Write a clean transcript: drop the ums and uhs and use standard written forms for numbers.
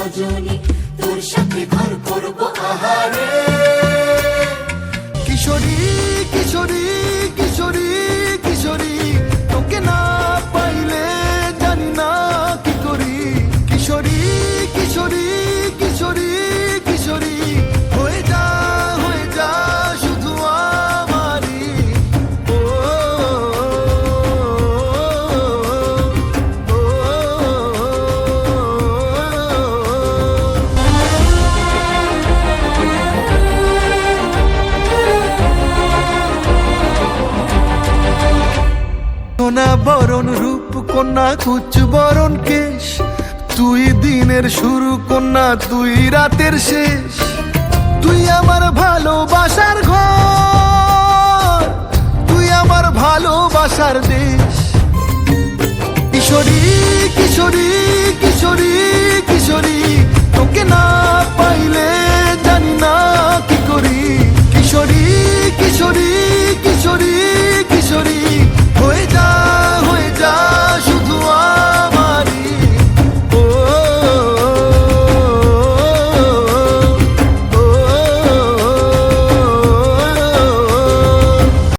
রজনী, তোর সাথে ঘর করব আহারে। কিশোরী কিশোরী কিশোরী কিশোরী, তোকে না পাইলে জানি না কি করি। কিশোরী কিশোরী কিশোরী কিশোরী, হয়ে যা শুধু আমারই। ও, সোনা বরণ রূপ কন্যা, কুচ বরণ কেশ, তুই দিনের শুরু কন্যা, তুই রাতের শেষ। তুই আমার ভালোবাসার ঘর, তুই আমার ভালোবাসার দেশ। কিশোরী কিশোরী কিশোরী কিশোরী, তোকে না পাইলে